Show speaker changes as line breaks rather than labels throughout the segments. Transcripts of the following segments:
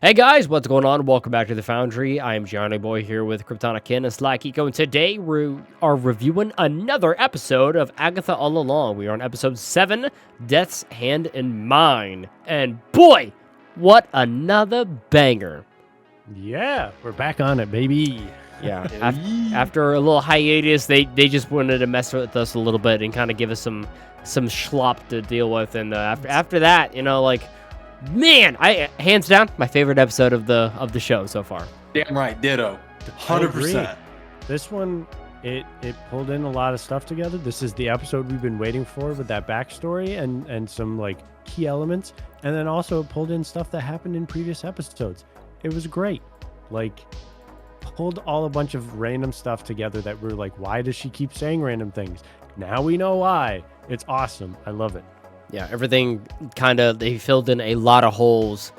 Hey guys, what's going on? Welcome back to the Foundry. I am Jonnyboy here with Kryptonic Kin and Slykiko, and today we are reviewing another episode of Agatha All Along. We are on episode 7, Death's Hand in Mine. And boy, what another banger.
Yeah, we're back on it, baby.
Yeah, after a little hiatus, they just wanted to mess with us a little bit and kind of give us some schlop to deal with. And after that, man, I hands down my favorite episode of the show so far.
Damn right, ditto, 100%.
This one, it pulled in a lot of stuff together. This is the episode we've been waiting for with that backstory and some like key elements, and then also it pulled in stuff that happened in previous episodes. It was great, like pulled all a bunch of random stuff together that we're like, why does she keep saying random things? Now we know why. It's awesome. I love it.
Yeah, everything they filled in a lot of holes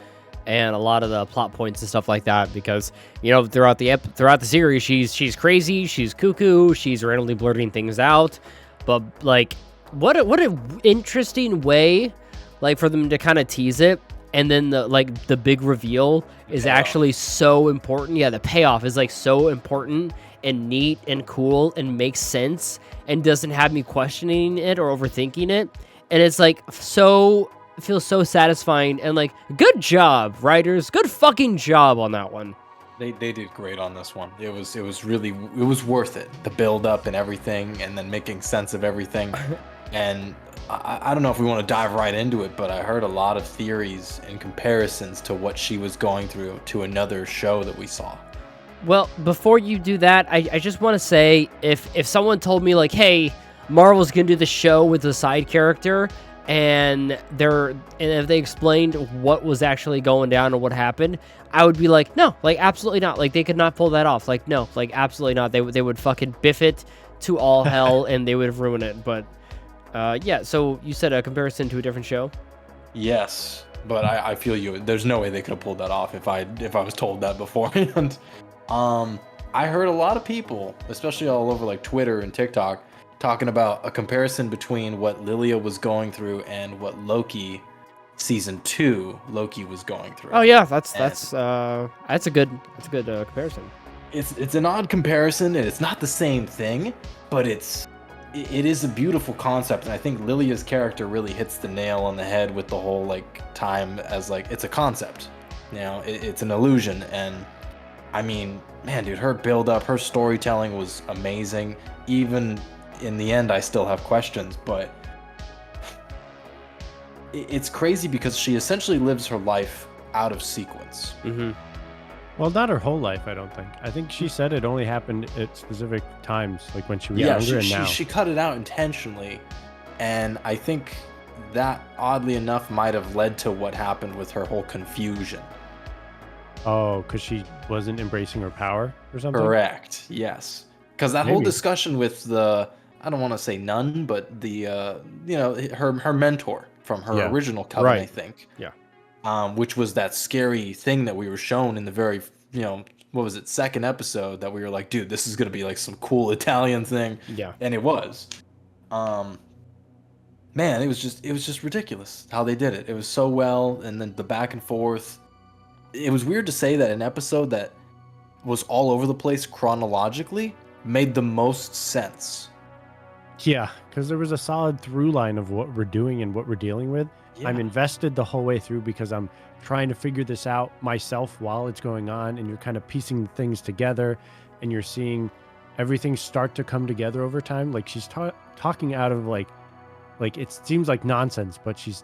and a lot of the plot points and stuff like that because, throughout the series, she's crazy, she's cuckoo, she's randomly blurting things out. But like what a interesting way for them to kind of tease it, and then the big reveal is actually so important. Yeah, the payoff is so important and neat and cool and makes sense and doesn't have me questioning it or overthinking it. And it's feels so satisfying and good job, writers. Good fucking job on that one.
They did great on this one. It was worth it. The build up and everything, and then making sense of everything. And I don't know if we want to dive right into it, but I heard a lot of theories and comparisons to what she was going through to another show that we saw.
Well, before you do that, I just want to say if someone told me hey, Marvel's gonna do the show with a side character, and if they explained what was actually going down and what happened, I would be like, no, absolutely not. They could not pull that off. No, absolutely not. They would fucking biff it to all hell, and they would ruin it. But yeah. So you said a comparison to a different show.
Yes, but I feel you. There's no way they could have pulled that off if I was told that beforehand. I heard a lot of people, especially all over Twitter and TikTok, talking about a comparison between what Lilia was going through and what Loki season 2 Loki was going through.
Oh yeah, that's a good comparison.
It's an odd comparison, and it's not the same thing, but it is a beautiful concept, and I think Lilia's character really hits the nail on the head with the whole time as it's a concept. It's an illusion, and I mean, man, dude, her build up, her storytelling was amazing. Even in the end, I still have questions, but it's crazy because she essentially lives her life out of sequence.
Mm-hmm.
Well, not her whole life, I don't think. I think she said it only happened at specific times, when she was younger and now.
She cut it out intentionally, and I think that, oddly enough, might have led to what happened with her whole confusion.
Oh, because she wasn't embracing her power or something?
Correct, yes. Because that whole discussion with I don't want to say nun, but the her mentor from her original coven, right. I think.
Yeah.
Which was that scary thing that we were shown in the very what was it, second episode, that we were like, dude, this is gonna be some cool Italian thing.
Yeah.
And it was. Man, it was just ridiculous how they did it. It was so well, and then the back and forth. It was weird to say that an episode that was all over the place chronologically made the most sense.
Yeah, because there was a solid through line of what we're doing and what we're dealing with. Yeah. I'm invested the whole way through because I'm trying to figure this out myself while it's going on, and you're kind of piecing things together, and you're seeing everything start to come together over time. She's talking out of it seems like nonsense, but she's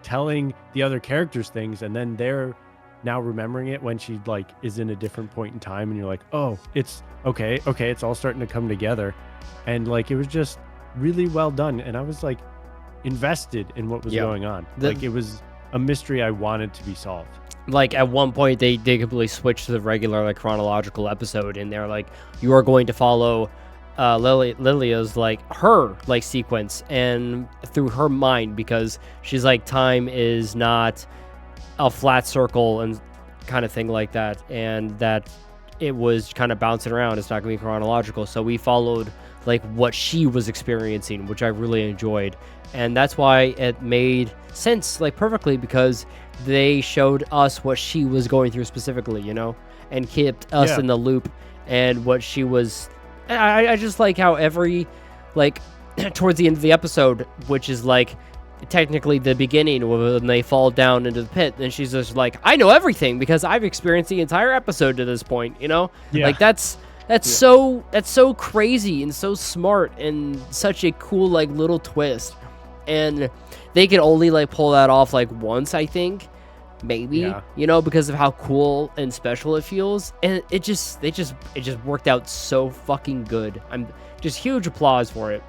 telling the other characters things, and then they're now remembering it when she is in a different point in time, and you're like, oh, it's okay, it's all starting to come together. And it was just really well done, and I was invested in what was going on. It was a mystery I wanted to be solved.
At one point they completely switched to the regular chronological episode, and they're you are going to follow Lilia's her sequence and through her mind, because she's time is not a flat circle and kind of thing like that, and that it was kind of bouncing around. It's not going to be chronological. So we followed like what she was experiencing, which I really enjoyed. And that's why it made sense like perfectly, because they showed us what she was going through specifically, you know, and kept us in the loop and what she was. I just like how every like towards the end of the episode, which is like technically the beginning when they fall down into the pit, and she's just like, I know everything because I've experienced the entire episode to this point, you know? Like that's so crazy and so smart and such a cool like little twist. And they can only like pull that off like once, I think, maybe, you know, because of how cool and special it feels. And it just worked out so fucking good. I'm just huge applause for it.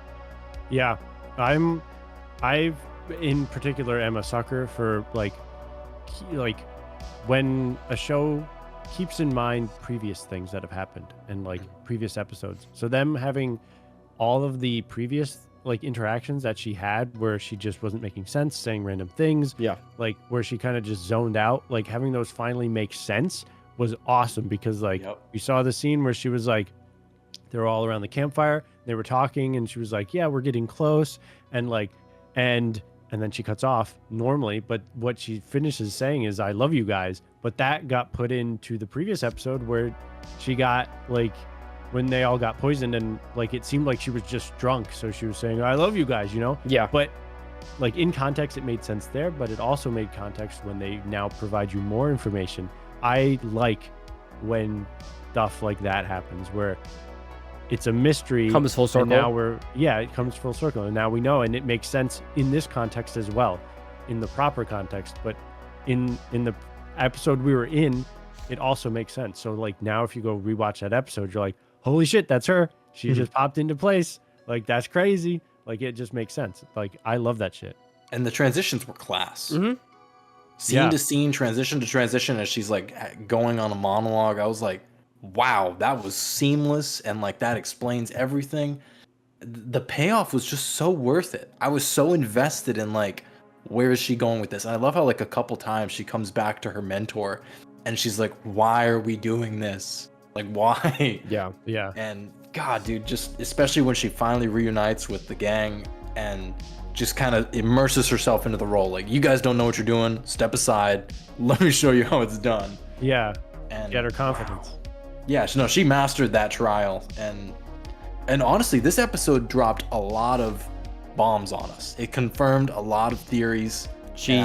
Yeah, I've in particular am a sucker for like when a show keeps in mind previous things that have happened and like previous episodes. So them having all of the previous like interactions that she had where she just wasn't making sense, saying random things, like where she kind of just zoned out, like having those finally make sense was awesome, because like we saw the scene where she was like, they were all around the campfire, they were talking, and she was like, yeah, we're getting close, and like and then she cuts off normally, but what she finishes saying is, I love you guys. But that got put into the previous episode where she got like, when they all got poisoned, and like it seemed like she was just drunk, so she was saying, I love you guys, you know? But like in context it made sense there, but it also made context when they now provide you more information. I like when stuff like that happens, where it's a mystery,
comes full circle.
And now it comes full circle, and now we know, and it makes sense in this context as well, in the proper context. But in the episode we were in, it also makes sense. So like now if you go rewatch that episode, you're like, holy shit, that's her. She just popped into place. Like, that's crazy. Like, it just makes sense. Like, I love that shit.
And the transitions were class. Scene to scene, transition to transition, as she's like going on a monologue. I was like, wow, that was seamless, and like that explains everything. The payoff was just so worth it. I was so invested in like, where is she going with this? And I love how like a couple times she comes back to her mentor and she's like, why are we doing this? Like, why?
Yeah.
And God, dude, just especially when she finally reunites with the gang and just kind of immerses herself into the role. Like, you guys don't know what you're doing. Step aside. Let me show you how it's done.
Yeah.
And
get her confidence.
Wow. Yeah, she mastered that trial. And honestly, this episode dropped a lot of bombs on us. It confirmed a lot of theories.
She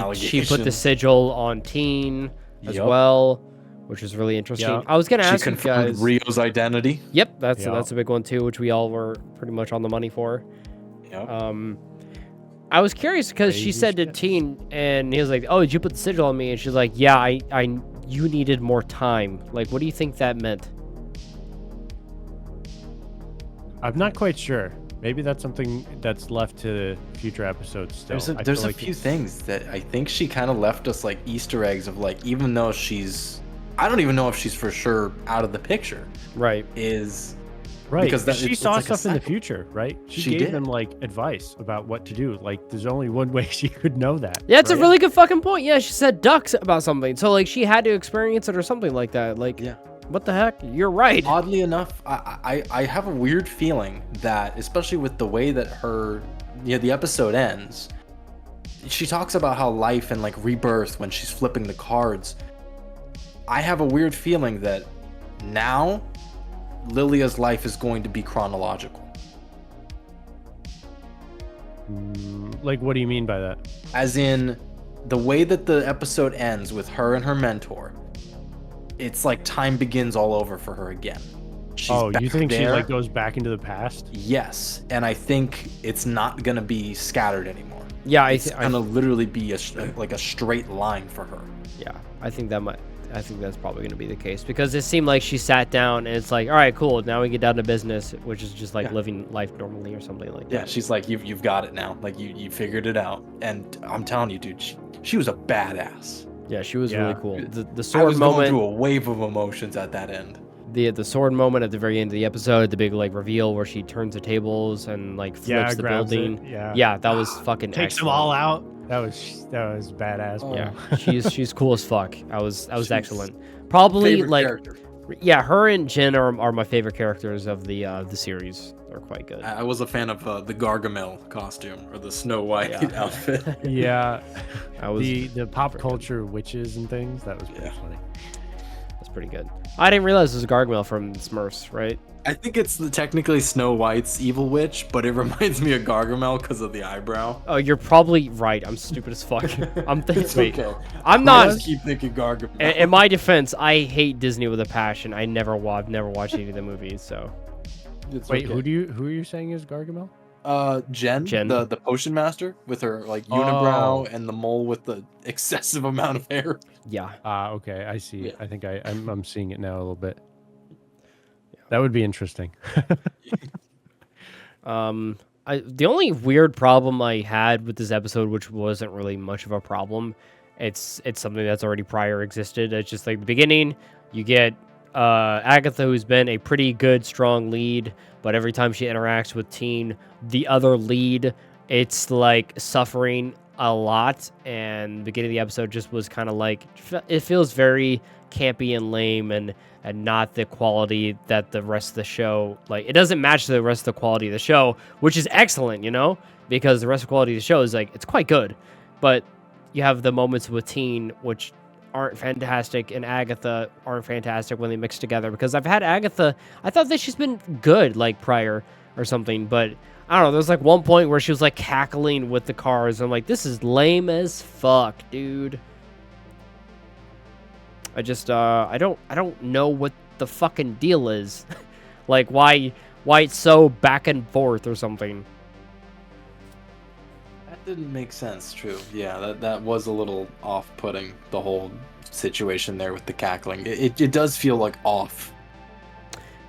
put the sigil on Teen as well, which is really interesting. I was gonna ask you guys
Rio's identity.
Yep, that's a big one too, which we all were pretty much on the money for. I was curious because she said to Teen, and he was like, "Oh, did you put the sigil on me?" And she's like, "Yeah, you needed more time." Like, what do you think that meant?
I'm not quite sure. Maybe that's something that's left to future episodes still.
There's a few things that I think she kind of left us like Easter eggs of like, even though I don't even know if she's for sure out of the picture.
Right. Because she saw
like
stuff in the future, right? She gave them like advice about what to do. Like, there's only one way she could know that.
Yeah, it's a really good fucking point. Yeah, she said ducks about something. So like she had to experience it or something like that. Like, what the heck? You're right.
Oddly enough, I have a weird feeling that, especially with the way that the episode ends, she talks about how life and like rebirth when she's flipping the cards. I have a weird feeling that now Lilia's life is going to be chronological.
Like, what do you mean by that?
As in, the way that the episode ends with her and her mentor, it's like time begins all over for her again.
You think she like goes back into the past?
Yes, and I think it's not gonna be scattered anymore.
Yeah,
it's gonna literally be a straight line for her.
Yeah, I think that's probably going to be the case, because it seemed like she sat down and it's like, all right, cool, now we get down to business, which is just like living life normally or something like that.
Yeah, she's like, you've got it now. Like, you figured it out. And I'm telling you, dude, she was a badass.
Yeah, she was really cool. The sword
I was
moment.
Going through a wave of emotions at that end.
The sword moment at the very end of the episode, the big like reveal where she turns the tables and like flips the building. Yeah, that was fucking
takes them all out. That was badass. Bro.
Yeah, she's cool as fuck. I was excellent. Probably like character. Yeah, her and Jin are my favorite characters of the series. They're quite good.
I was a fan of the Gargamel costume or the Snow White
Yeah.
outfit.
Yeah,
I was
the pop
pretty
culture witches and things. That was pretty
Yeah.
funny.
That's pretty good. I didn't realize it was a Gargamel from Smurfs, right?
I think it's technically Snow White's evil witch, but it reminds me of Gargamel because of the eyebrow.
Oh, you're probably right. I'm stupid as fuck. I'm thinking.
It's
Wait,
okay.
I'm
I
not.
just keep thinking Gargamel.
In my defense, I hate Disney with a passion. I've never watched any of the movies. So
It's
Wait,
okay.
who are you saying is Gargamel?
Jen,
Jen.
the potion master with her like unibrow and the mole with the excessive amount of hair.
yeah,
Okay, I see.
Yeah.
I think I'm seeing it now a little bit. That would be interesting.
the only weird problem I had with this episode, which wasn't really much of a problem, it's something that's already prior existed. It's just like the beginning, you get Agatha, who's been a pretty good, strong lead, but every time she interacts with Teen, the other lead, it's like suffering a lot. And the beginning of the episode just was kind of like, it feels very campy and lame and not the quality that the rest of the show, like, it doesn't match the rest of the quality of the show, which is excellent, you know, because the rest of the quality of the show is like, it's quite good, but you have the moments with Teen, which aren't fantastic, and Agatha aren't fantastic when they mix together, because I've had Agatha, I thought that she's been good, like, prior or something, but I don't know, there's like one point where she was like cackling with the cars, and I'm like, this is lame as fuck, dude. I just I don't know what the fucking deal is. Like why it's so back and forth or something.
That didn't make sense. True. Yeah, that was a little off-putting. The whole situation there with the cackling. It does feel like off.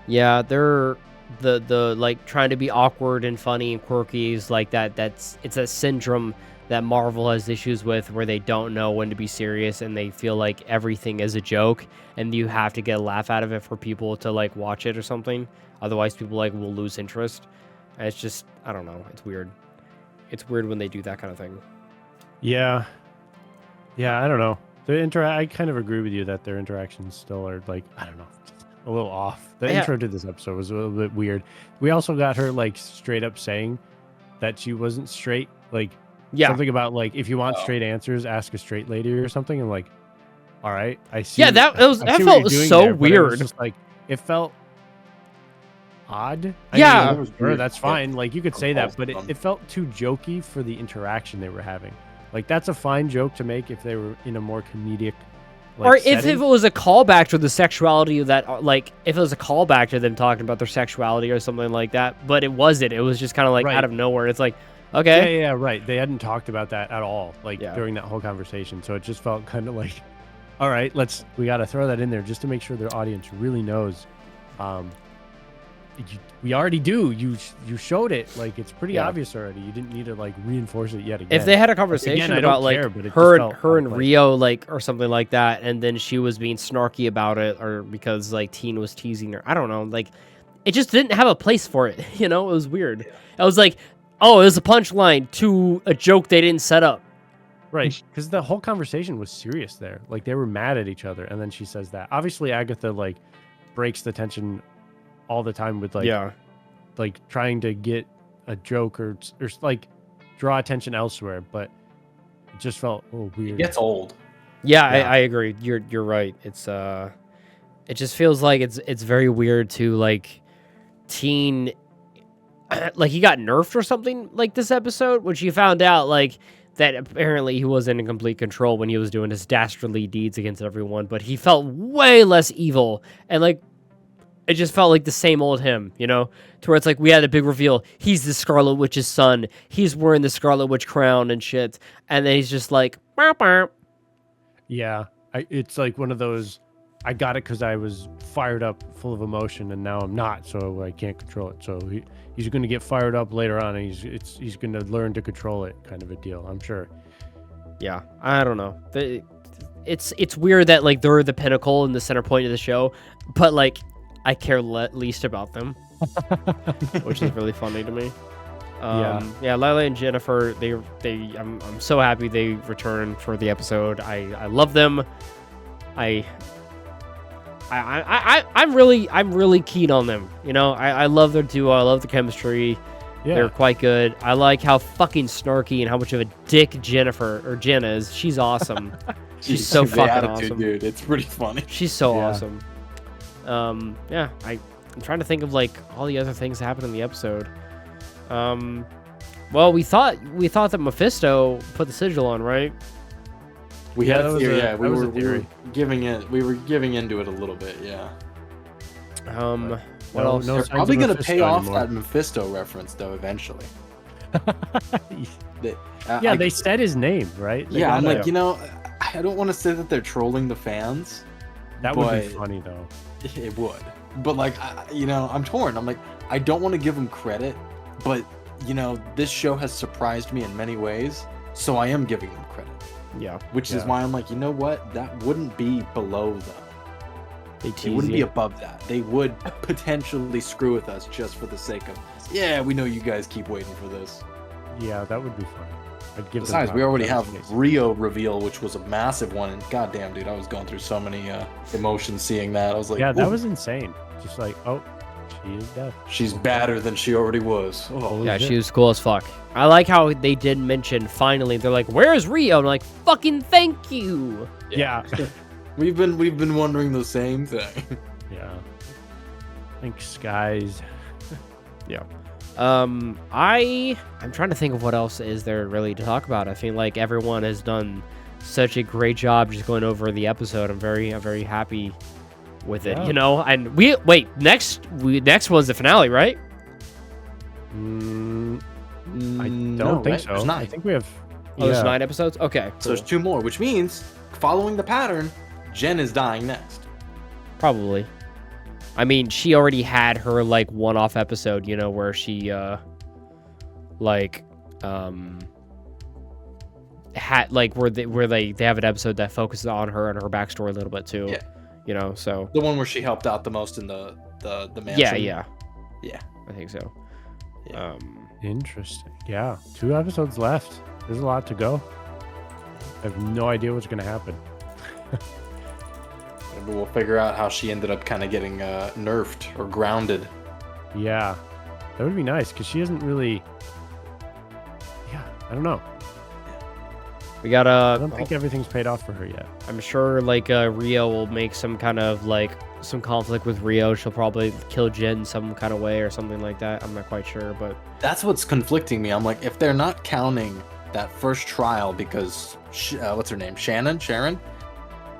Yeah, they're the like trying to be awkward and funny and quirky is like that. It's a syndrome that Marvel has issues with, where they don't know when to be serious and they feel like everything is a joke, and you have to get a laugh out of it for people to like watch it or something. Otherwise, people like will lose interest. And it's just, I don't know. It's weird. It's weird when they do that kind of thing.
Yeah, I don't know. I kind of agree with you that their interactions still are like, I don't know, a little off. The intro to this episode was a little bit weird. We also got her like straight up saying that she wasn't straight, like something about like, if you want straight answers, ask a straight lady or something. I'm like, all right, I see.
Yeah, that felt so weird.
Just like, it felt odd.
Yeah.
I mean, sure, that's fine. Like, you could say that, but it felt too jokey for the interaction they were having. Like, that's a fine joke to make if they were in a more comedic, like,
or if
setting.
it was a callback to the sexuality of that, like if it was a callback to them talking about their sexuality or something like that, but it wasn't. It was just kind of like out of nowhere. It's like, okay.
Yeah, right. They hadn't talked about that at all, like during that whole conversation. So it just felt kind of like, all right, we got to throw that in there just to make sure their audience really knows. We already do. You showed it. Like, it's pretty obvious already. You didn't need to like reinforce it yet again.
If they had a conversation about like her and Rio, like, or something like that, and then she was being snarky about it, or because like Teen was teasing her, I don't know. Like, it just didn't have a place for it. You know, it was weird. I was like, oh, it was a punchline to a joke they didn't set up.
Right, because the whole conversation was serious there. Like, they were mad at each other, and then she says that. Obviously, Agatha like breaks the tension all the time with like trying to get a joke or like draw attention elsewhere, but it just felt a little weird.
It gets old.
Yeah. I agree. You're right. It's it just feels like it's very weird to like Teen, like he got nerfed or something like this episode, which you found out like that apparently he wasn't in complete control when he was doing his dastardly deeds against everyone, but he felt way less evil, and like it just felt like the same old him, you know, to where it's like we had a big reveal. He's the Scarlet Witch's son. He's wearing the Scarlet Witch crown and shit. And then he's just like, burp, burp.
Yeah, it's like one of those, I got it because I was fired up, full of emotion, and now I'm not, so I can't control it. So he's going to get fired up later on, and he's going to learn to control it, kind of a deal, I'm sure.
Yeah, I don't know. It's weird that like they're the pinnacle and the center point of the show, but like I care least about them, which is really funny to me. Yeah, Lila and Jennifer, I'm so happy they returned for the episode. I love them. I I'm really keen on them. You know, I love their duo. I love the chemistry.
Yeah.
They're quite good. I like how fucking snarky and how much of a dick Jen is. She's awesome. She's so
the
fucking
attitude,
awesome,
dude. It's pretty funny.
She's so
Yeah.
awesome. Yeah. I'm trying to think of like all the other things that happened in the episode. Well, we thought that Mephisto put the sigil on, right?
We
Yeah,
had
that
a
was
theory.
a-
Yeah,
that
we
was a
were
theory.
giving into it a little bit. Yeah.
What
No-
else?
no
They're
signs of
probably gonna
Mephisto
pay off
anymore.
that Mephisto reference though eventually.
Yeah, they said his name, right? They
Yeah, I'm
gotta-
like, you know, I don't want to say that they're trolling the fans.
that would be
but-
funny though.
It would, but like, you know, I'm torn. I'm like, I don't want to give them credit, but you know, this show has surprised me in many ways, so I am giving them credit.
Yeah,
Which is
Yeah.
why I'm like, you know what? That wouldn't be below them.
they
It
tease
wouldn't be
you.
above that. They would potentially screw with us just for the sake of, yeah, we know you guys keep waiting for this.
Yeah, that would be fun. I'd give them
Besides, we
props
already
in
have
this case.
Rio reveal, which was a massive one, and goddamn, dude, I was going through so many emotions seeing that. I was like,
Yeah, that
"Ooh,
was insane. Just like, oh, she is deaf.
she's badder than she already was. Oh,
Holy
Yeah,
shit.
she was cool as fuck. I like how they did mention finally. They're like, "Where's Rio?" I'm like, "Fucking thank you."
Yeah.
we've been wondering the same thing.
Yeah. Thanks, guys.
I'm trying to think of what else is there really to talk about. I feel like everyone has done such a great job just going over the episode. I'm very happy with it,
Yeah.
you know. And next one's the finale, right?
I don't
No,
think
right?
so.
There's
I
9.
think we have.
Oh, there's 9 episodes. Okay,
So there's 2 more, which means, following the pattern, Jen is dying next.
probably. I mean, she already had her like one-off episode, you know, where she had like where they have an episode that focuses on her and her backstory a little bit too.
Yeah.
You know, so
The one where she helped out the most in the mansion.
yeah.
Yeah.
I think so.
Yeah.
Interesting. Yeah. 2 episodes left. There's a lot to go. I have no idea what's going to happen.
Maybe we'll figure out how she ended up kind of getting nerfed or grounded.
Yeah. That would be nice because she isn't really. Yeah. I don't know.
We got
I don't think everything's paid off for her yet.
I'm sure like Rio will make some kind of like some conflict with Rio. She'll probably kill Jin some kind of way or something like that. I'm not quite sure, but
That's what's conflicting me. I'm like, if they're not counting that first trial because what's her name? Sharon?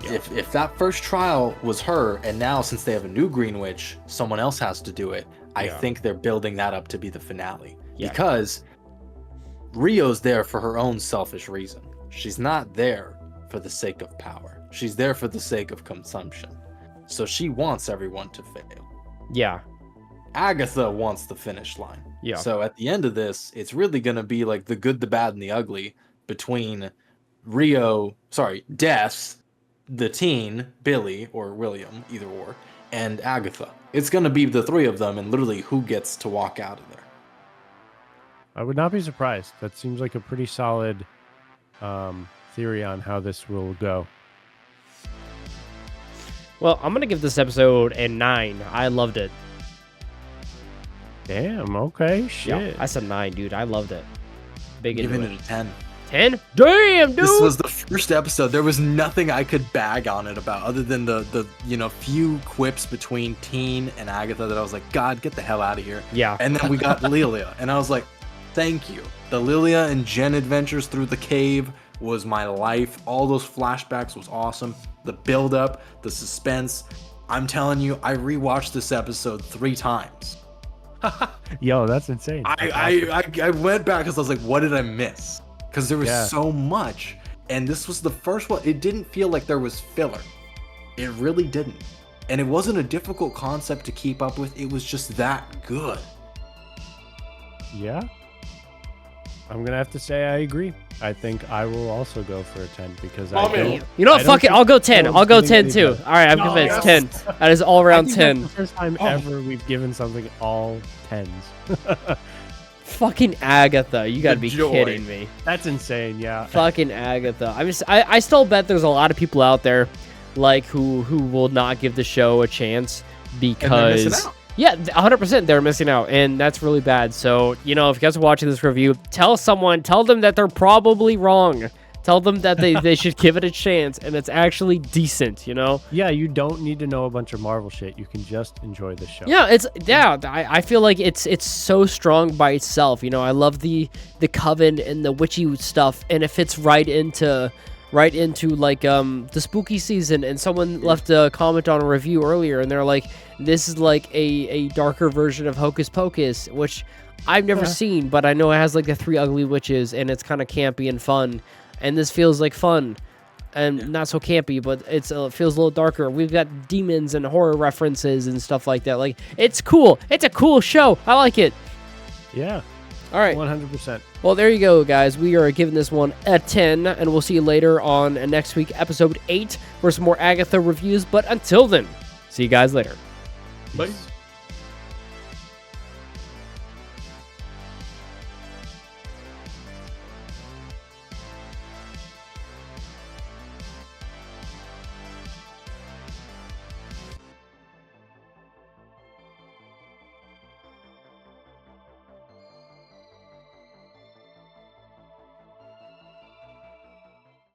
Yeah.
If that first trial was her, and now since they have a new Green Witch, someone else has to do it. I
Yeah.
think they're building that up to be the finale
Yeah.
because Rio's there for her own selfish reason. She's not there for the sake of power. She's there for the sake of consumption. So she wants everyone to fail.
yeah,
Agatha wants the finish line.
yeah,
So at the end of this, it's really going to be like the good, the bad, and the ugly between Death, the teen, Billy, or William, either or, and Agatha. It's going to be the 3 of them and literally who gets to walk out of there.
I would not be surprised. That seems like a pretty solid theory on how this will go.
Well, I'm gonna give this episode a 9. I loved it.
Damn. Okay.
Yeah,
Shit.
I said 9, dude. I loved it. Big into
Giving
it.
it a 10.
10? Damn, dude.
This was the first episode. There was nothing I could bag on it about other than the few quips between Teen and Agatha that I was like, God, get the hell out of here.
Yeah.
And then we got Lilia, and I was like, thank you. The Lilia and Jen adventures through the cave was my life. All those flashbacks was awesome. The build-up, the suspense. I'm telling you, I rewatched this episode 3 times.
Yo, that's insane.
I went back because I was like, what did I miss? Because there was
Yeah.
so much. And this was the first one. It didn't feel like there was filler. It really didn't. And it wasn't a difficult concept to keep up with. It was just that good.
Yeah. I'm gonna have to say I agree. I think I will also go for a 10 because I don't.
You know
I
what?
don't
Fuck it.
think
I'll go 10.
no
I'll go
one's
10
getting
too.
any better.
All right, I'm
No,
convinced.
yes.
10. That is all around
I think
10.
that's the first time ever we've given something all 10s.
Fucking Agatha. You gotta
The
be
joy.
kidding me.
That's insane. Yeah.
Fucking Agatha. I still bet there's a lot of people out there like who will not give the show a chance
And they're
because
missing out.
yeah, 100% they're missing out, and that's really bad. So, if you guys are watching this review, tell them that they're probably wrong. Tell them that they should give it a chance, and it's actually decent,
Yeah, you don't need to know a bunch of Marvel shit. You can just enjoy the show.
Yeah, I feel like it's so strong by itself. I love the coven and the witchy stuff, and it fits right into like the spooky season. And someone left a comment on a review earlier, and they're like, this is like a darker version of Hocus Pocus, which I've never seen, but I know it has like the 3 ugly witches, and it's kind of campy and fun. And this feels like fun and not so campy, but it feels a little darker. We've got demons and horror references and stuff like that. Like, it's cool. It's a cool show. I like it.
Yeah.
All right.
100%.
Well, there you go, guys. We are giving this one a 10, and we'll see you later on next week, episode 8, for some more Agatha reviews. But until then, see you guys later.
Bye.